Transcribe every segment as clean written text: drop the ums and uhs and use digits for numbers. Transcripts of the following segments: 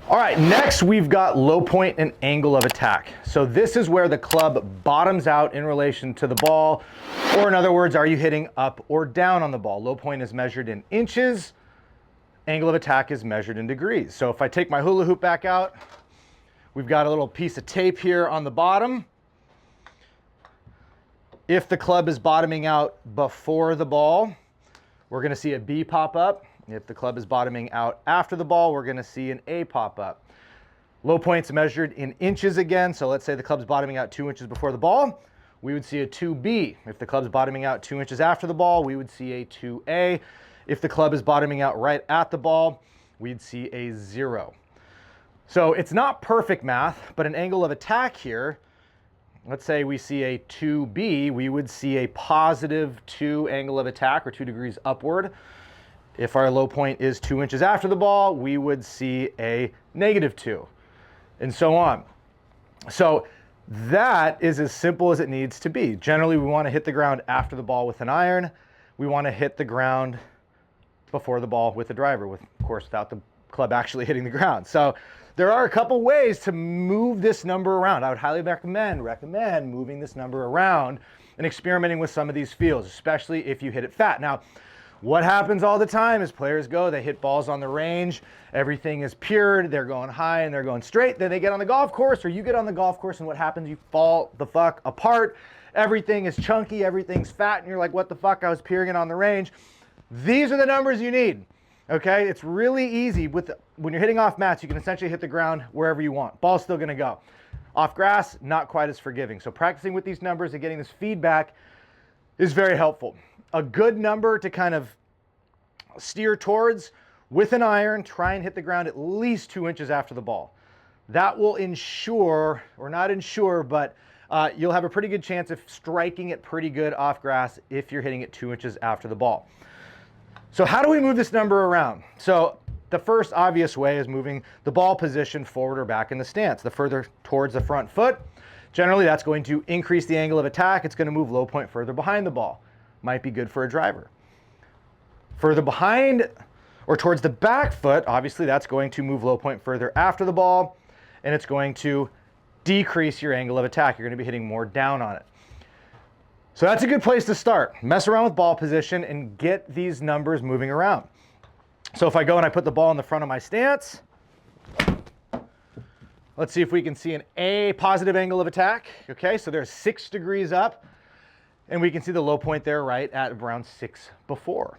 All right, next we've got low point and angle of attack. So this is where the club bottoms out in relation to the ball, or in other words, are you hitting up or down on the ball? Low point is measured in inches, angle of attack is measured in degrees. So if I take my hula hoop back out, we've got a little piece of tape here on the bottom. If the club is bottoming out before the ball, we're gonna see a B pop up. If the club is bottoming out after the ball, we're gonna see an A pop up. Low point's measured in inches again. So let's say the club's bottoming out 2 inches before the ball, we would see a 2B. If the club's bottoming out 2 inches after the ball, we would see a 2A. If the club is bottoming out right at the ball, we'd see a 0. So it's not perfect math, but an angle of attack here, let's say we see a 2B, we would see a positive 2 angle of attack, or 2 degrees upward. If our low point is 2 inches after the ball, we would see a negative 2, and so on. So that is as simple as it needs to be. Generally, we want to hit the ground after the ball with an iron. We want to hit the ground before the ball with a driver, of course, without the club actually hitting the ground. So there are a couple ways to move this number around. I would highly recommend moving this number around and experimenting with some of these feels, especially if you hit it fat. Now, what happens all the time is players go, they hit balls on the range, everything is pured, they're going high and they're going straight, then they get on the golf course, or you get on the golf course, and what happens? You fall the fuck apart. Everything is chunky, everything's fat, and you're like, what the fuck? I was peering it on the range. These are the numbers you need. Okay, it's really easy. When you're hitting off mats, you can essentially hit the ground wherever you want. Ball's still gonna go. Off grass, not quite as forgiving. So practicing with these numbers and getting this feedback is very helpful. A good number to kind of steer towards with an iron, try and hit the ground at least 2 inches after the ball. That will ensure, or not ensure, but you'll have a pretty good chance of striking it pretty good off grass if you're hitting it 2 inches after the ball. So how do we move this number around? So the first obvious way is moving the ball position forward or back in the stance. The further towards the front foot, generally that's going to increase the angle of attack. It's going to move low point further behind the ball. Might be good for a driver. Further behind or towards the back foot, obviously that's going to move low point further after the ball, and it's going to decrease your angle of attack. You're going to be hitting more down on it. So that's a good place to start. Mess around with ball position and get these numbers moving around. So if I go and I put the ball in the front of my stance, let's see if we can see an A positive angle of attack. Okay, so there's 6 degrees up, and we can see the low point there right at around 6 before.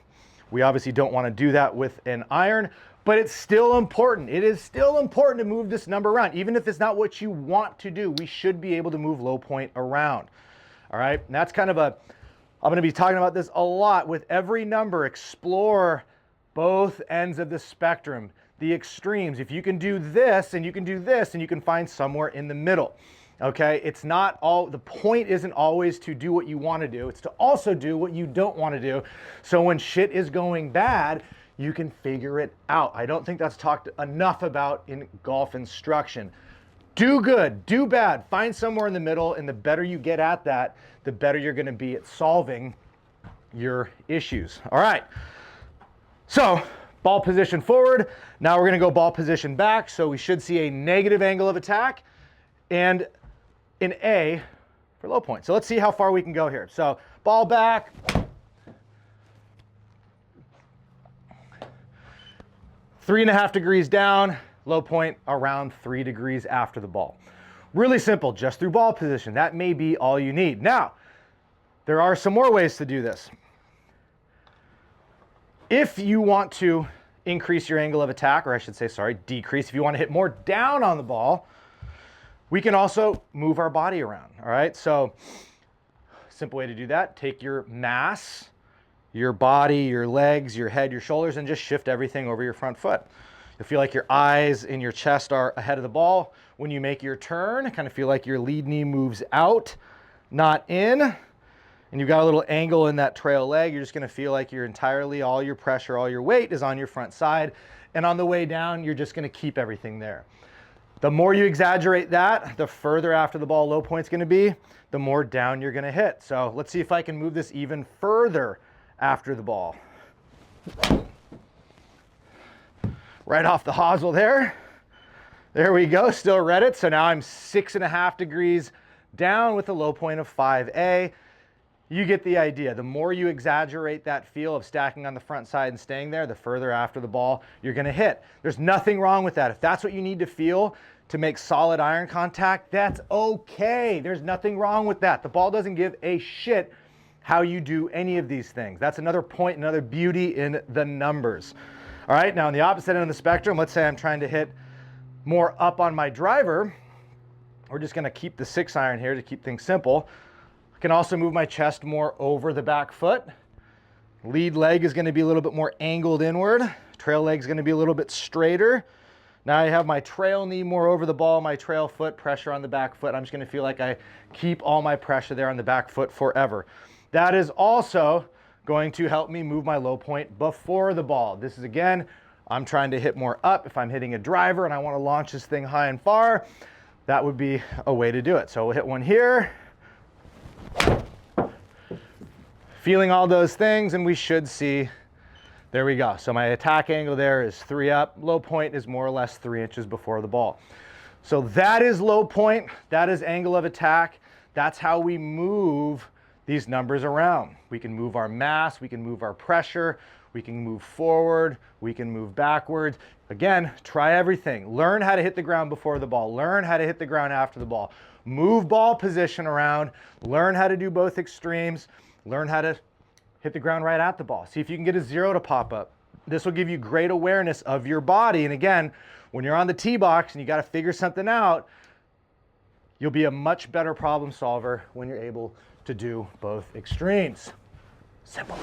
We obviously don't want to do that with an iron, but it's still important. It is still important to move this number around. Even if it's not what you want to do, we should be able to move low point around. All right, and that's kind of I'm going to be talking about this a lot with every number. Explore both ends of the spectrum, the extremes. If you can do this and you can do this, and you can find somewhere in the middle. Okay, it's not all, the point isn't always to do what you want to do. It's to also do what you don't want to do. So when shit is going bad, you can figure it out. I don't think that's talked enough about in golf instruction. Do good, do bad, find somewhere in the middle, and the better you get at that, the better you're going to be at solving your issues. All right, so ball position forward. Now we're going to go ball position back. So we should see a negative angle of attack and an A for low point. So let's see how far we can go here. So ball back. 3.5 degrees down. Low point around 3 degrees after the ball. Really simple, just through ball position. That may be all you need. Now, there are some more ways to do this. If you want to increase your angle of attack, or I should say, sorry, decrease, if you want to hit more down on the ball, we can also move our body around, all right? So, simple way to do that, take your mass, your body, your legs, your head, your shoulders, and just shift everything over your front foot. You'll feel like your eyes and your chest are ahead of the ball. When you make your turn, kind of feel like your lead knee moves out, not in. And you've got a little angle in that trail leg. You're just gonna feel like you're entirely, all your pressure, all your weight is on your front side. And on the way down, you're just gonna keep everything there. The more you exaggerate that, the further after the ball low point's gonna be, the more down you're gonna hit. So let's see if I can move this even further after the ball. Right off the hosel there. There we go, still read it. So now I'm 6.5 degrees down with a low point of 5A. You get the idea. The more you exaggerate that feel of stacking on the front side and staying there, the further after the ball you're gonna hit. There's nothing wrong with that. If that's what you need to feel to make solid iron contact, that's okay. There's nothing wrong with that. The ball doesn't give a shit how you do any of these things. That's another point, another beauty in the numbers. All right, now on the opposite end of the spectrum, let's say I'm trying to hit more up on my driver. We're just gonna keep the 6 iron here to keep things simple. I can also move my chest more over the back foot. Lead leg is gonna be a little bit more angled inward. Trail leg is gonna be a little bit straighter. Now I have my trail knee more over the ball, my trail foot, pressure on the back foot. I'm just gonna feel like I keep all my pressure there on the back foot forever. That is also going to help me move my low point before the ball. This is, again, I'm trying to hit more up. If I'm hitting a driver and I wanna launch this thing high and far, that would be a way to do it. So we'll hit one here. Feeling all those things, and we should see, there we go. So my attack angle there is 3 up. Low point is more or less 3 inches before the ball. So that is low point. That is angle of attack. That's how we move these numbers around. We can move our mass, we can move our pressure, we can move forward, we can move backwards. Again, try everything. Learn how to hit the ground before the ball. Learn how to hit the ground after the ball. Move ball position around. Learn how to do both extremes. Learn how to hit the ground right at the ball. See if you can get a 0 to pop up. This will give you great awareness of your body. And again, when you're on the tee box and you got to figure something out, you'll be a much better problem solver when you're able to do both extremes. Simple.